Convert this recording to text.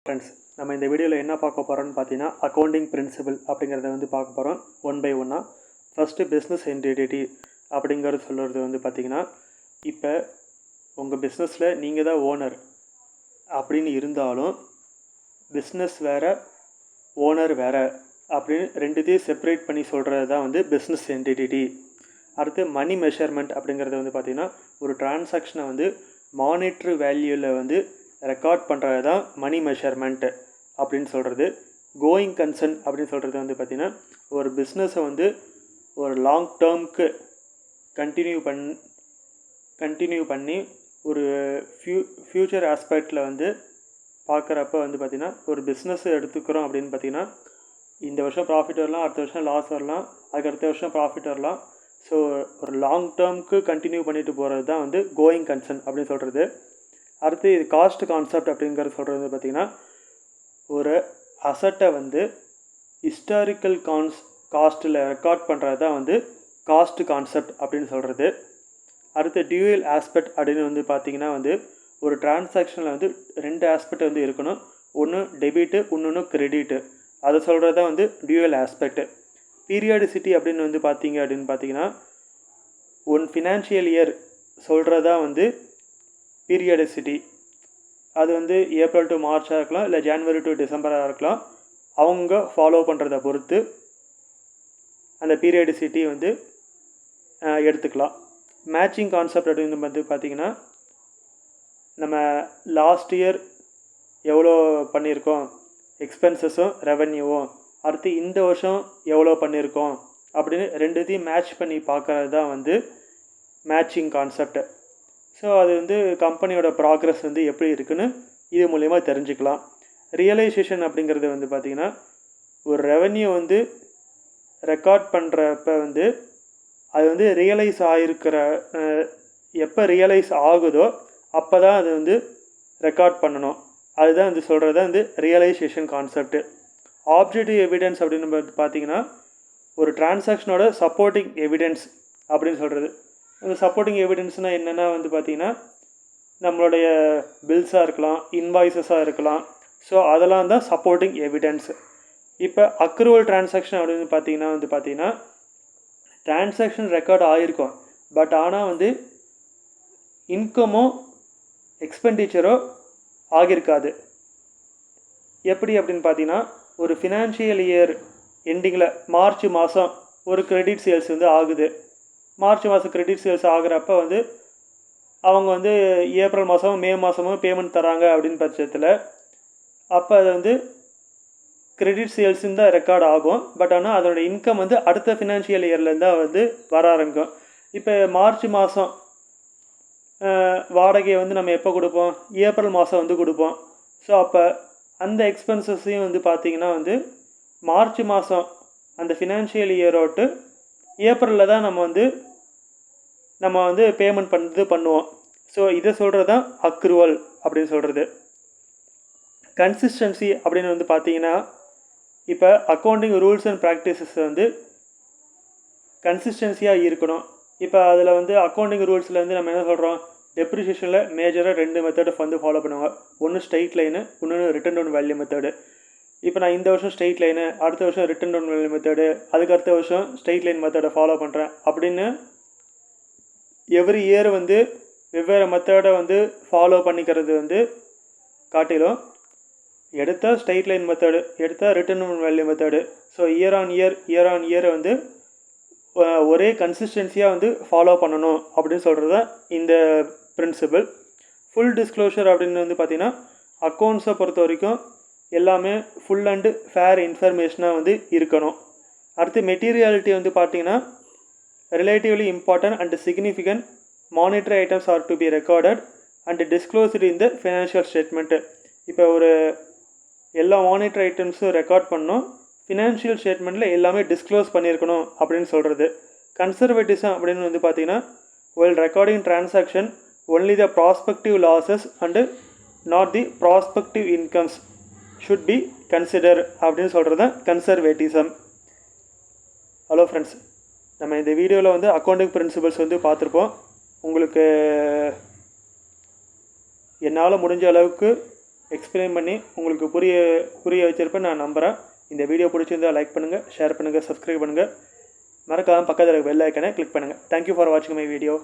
Friends, நம்ம இந்த வீடியோவில் என்ன பார்க்க போகிறோம்னு பார்த்தீங்கன்னா அக்கௌண்டிங் பிரின்சிபல் அப்படிங்கிறத பார்க்க போகிறோம் ஒன் பை ஒன்னாக. ஃபஸ்ட்டு பிஸ்னஸ் என்டிட்டி அப்படிங்கிறது சொல்கிறது பார்த்தீங்கன்னா, இப்போ உங்கள் பிஸ்னஸில் நீங்கள் தான் ஓனர் அப்படின்னு இருந்தாலும் பிஸ்னஸ் வேறு ஓனர் வேறு அப்படின்னு ரெண்டுத்தையும் செப்பரேட் பண்ணி சொல்கிறது தான் பிஸ்னஸ் என்டிட்டி. அடுத்து மணி மெஷர்மெண்ட் அப்படிங்கிறது பார்த்தீங்கன்னா, ஒரு டிரான்சாக்ஷனை மானிட்ரி வேல்யூவில் ரெக்கார்ட் பண்ணுறது தான் மணி மெஷர்மெண்ட்டு அப்படின்னு சொல்கிறது. கோயிங் கன்சர்ன் அப்படின்னு சொல்கிறது பார்த்திங்கன்னா, ஒரு பிஸ்னஸை ஒரு லாங் டேர்முக்கு கண்டினியூ பண்ணி ஒரு ஃப்யூச்சர் ஆஸ்பெக்டில் பார்க்குறப்ப பார்த்திங்கன்னா, ஒரு பிஸ்னஸ் எடுத்துக்கிறோம் அப்படின்னு பார்த்திங்கன்னா, இந்த வருஷம் ப்ராஃபிட் வரலாம், அடுத்த வருஷம் லாஸ் வரலாம், அதுக்கு அடுத்த வருஷம் ப்ராஃபிட் வரலாம். ஸோ ஒரு லாங் டேர்முக்கு கண்டினியூ பண்ணிட்டு போகிறது தான் கோயிங் கன்சர்ன் அப்படின்னு சொல்கிறது. அடுத்து இது காஸ்ட் கான்செப்ட் அப்படிங்கிறது சொல்கிறது பார்த்திங்கன்னா, ஒரு அசட்டை ஹிஸ்டாரிக்கல் காஸ்ட்டில் ரெக்கார்ட் பண்ணுறது தான் காஸ்ட் கான்செப்ட் அப்படின்னு சொல்கிறது. அடுத்து டியூயல் ஆஸ்பெக்ட் அப்படின்னு பார்த்திங்கன்னா ஒரு டிரான்சாக்ஷனில் ரெண்டு ஆஸ்பெக்ட் இருக்கணும். ஒன்று டெபிட்டு, இன்னொன்று கிரெடிட்டு. அதை சொல்கிறது தான் டியூயல் ஆஸ்பெக்ட். பீரியாடிசிட்டி அப்படின்னு பார்த்தீங்கன்னா ஒன் ஃபினான்ஷியல் இயர் சொல்கிறது தான் பீரியாடிசிட்டி. அது ஏப்ரல் டு மார்ச்சாக இருக்கலாம், இல்லை ஜான்வரி டு டிசம்பராக இருக்கலாம். அவங்க ஃபாலோ பண்ணுறதை பொறுத்து அந்த பீரியாடிசிட்டி எடுத்துக்கலாம். மேட்சிங் கான்செப்ட் அப்படின்னு பார்த்திங்கன்னா, நம்ம லாஸ்ட் இயர் எவ்வளோ பண்ணியிருக்கோம் எக்ஸ்பென்சஸும் ரெவன்யூவும், அடுத்து இந்த வருஷம் எவ்வளோ பண்ணியிருக்கோம் அப்படின்னு ரெண்டுத்தையும் மேட்ச் பண்ணி பார்க்கறது தான் மேட்சிங் கான்செப்ட். ஸோ அது கம்பெனியோட ப்ராக்ரஸ் எப்படி இருக்குன்னு இது மூலயமா தெரிஞ்சுக்கலாம். ரியலைசேஷன் அப்படிங்கிறது பார்த்திங்கன்னா, ஒரு ரெவன்யூ ரெக்கார்ட் பண்ணுறப்ப அது ரியலைஸ் ஆகிருக்கிற எப்போ ரியலைஸ் ஆகுதோ அப்போ தான் அது ரெக்கார்ட் பண்ணணும். அதுதான் சொல்கிறது தான் ரியலைசேஷன் கான்செப்ட். ஆப்ஜெக்டிவ் எவிடன்ஸ் அப்படின்னு பார்த்திங்கன்னா, ஒரு டிரான்சாக்ஷனோட சப்போர்ட்டிங் எவிடன்ஸ் அப்படின்னு சொல்கிறது. அந்த சப்போர்ட்டிங் எவிடன்ஸ்னால் என்னென்னா பார்த்திங்கன்னா, நம்மளுடைய பில்ஸாக இருக்கலாம், இன்வாய்ஸஸாக இருக்கலாம். ஸோ அதெல்லாம் தான் சப்போர்ட்டிங் எவிடன்ஸ். இப்போ அக்ரூவல் டிரான்சாக்ஷன் அப்படின்னு பார்த்திங்கன்னா டிரான்சாக்ஷன் ரெக்கார்ட் ஆகிருக்கும், பட் ஆனால் இன்கமோ எக்ஸ்பெண்டிச்சரோ ஆகியிருக்காது. எப்படி அப்படின்னு பார்த்தீங்கன்னா, ஒரு ஃபினான்ஷியல் இயர் எண்டிங்கில் மார்ச் மாதம் ஒரு கிரெடிட் சேல்ஸ் ஆகுது. மார்ச் மாதம் கிரெடிட் சேல்ஸ் ஆகிறப்ப அவங்க ஏப்ரல் மாதமும் மே மாதமும் பேமெண்ட் தராங்க அப்படின்னு பட்சத்தில் அப்போ அது கிரெடிட் சேல்ஸுன்னு தான் ரெக்கார்ட் ஆகும். பட் ஆனால் அதோட இன்கம் அடுத்த ஃபினான்ஷியல் இயர்லேருந்து தான் வர ஆரம்பிக்கும். இப்போ மார்ச் மாதம் வாடகையை நம்ம எப்போ கொடுப்போம்? ஏப்ரல் மாதம் கொடுப்போம். ஸோ அப்போ அந்த எக்ஸ்பென்சஸையும் பார்த்திங்கன்னா மார்ச் மாதம் அந்த ஃபினான்ஷியல் இயரோட்டு ஏப்ரலில் தான் நம்ம பேமெண்ட் பண்ணுவோம். ஸோ இதை சொல்கிறது தான் அக்ரூவல் அப்படின்னு சொல்கிறது. கன்சிஸ்டன்சி அப்படின்னு பார்த்தீங்கன்னா, இப்போ அக்கௌண்டிங் ரூல்ஸ் அண்ட் ப்ராக்டிசஸ் கன்சிஸ்டன்சியாக இருக்கணும். இப்போ அதில் அக்கௌண்டிங் ரூல்ஸில் நம்ம என்ன சொல்கிறோம்? டெப்ரிசியேஷனில் மேஜராக ரெண்டு மெத்தடை ஃபாலோ பண்ணுவாங்க. ஒன்று ஸ்ட்ரெயிட் லைனு, இன்னொன்று ரிட்டன் டவுன் வேல்யூ மெத்தடு. இப்போ நான் இந்த வருஷம் ஸ்ட்ரெயிட் லைனு, அடுத்த வருஷம் ரிட்டன் டவுன் வேல்யூ மெத்தடு, அதுக்கு அடுத்த வருஷம் ஸ்ட்ரெயிட் லைன் மெத்தடை ஃபாலோ பண்ணுறேன் அப்படின்னு எவ்ரி இயர் வெவ்வேறு மெத்தடை ஃபாலோ பண்ணிக்கிறது காட்டிலும் எடுத்தால் ஸ்ட்ரெயிட் லைன் மெத்தடு, எடுத்தால் written down value method. So year on year ஒரே கன்சிஸ்டன்சியாக ஃபாலோ பண்ணணும் அப்படின்னு சொல்கிறது தான் இந்த பிரின்சிபல். ஃபுல் டிஸ்க்ளோஷர் அப்படின்னு பார்த்திங்கன்னா, அக்கௌண்ட்ஸை பொறுத்த வரைக்கும் எல்லாமே ஃபுல் அண்டு ஃபேர் இன்ஃபர்மேஷனாக இருக்கணும். அடுத்து மெட்டீரியாலிட்டி பார்த்திங்கன்னா, relatively important and significant monetary items are to be recorded and disclosed in the financial statement. இப்போ ஒரு எல்லா மானிட்டரி ஐட்டம்ஸும் ரெக்கார்ட் பண்ணணும், ஃபினான்ஷியல் ஸ்டேட்மெண்ட்டில் எல்லாமே டிஸ்க்ளோஸ் பண்ணியிருக்கணும் அப்படின்னு சொல்கிறது. கன்சர்வேட்டிசம் அப்படின்னு பார்த்திங்கன்னா, while recording transaction only the prospective losses and not the prospective incomes should be considered அப்படின்னு சொல்கிறது தான் கன்சர்வேட்டிசம். ஹலோ ஃப்ரெண்ட்ஸ், நம்ம இந்த வீடியோவில் அக்கௌண்டிங் பிரின்சிபல்ஸ் பார்த்துருப்போம். உங்களுக்கு என்னால் முடிஞ்ச அளவுக்கு எக்ஸ்பிளைன் பண்ணி உங்களுக்கு புரிய வச்சிருப்பேன் நான் நம்புகிறேன். இந்த வீடியோ பிடிச்சிருந்தால் லைக் பண்ணுங்கள், ஷேர் பண்ணுங்கள், சப்ஸ்கிரைப் பண்ணுங்கள். மறக்காமல் பக்கத்தில் இருக்க பெல் ஐக்கனை கிளிக் பண்ணுங்கள். தேங்க்யூ ஃபார் வாட்சிங் மை வீடியோ.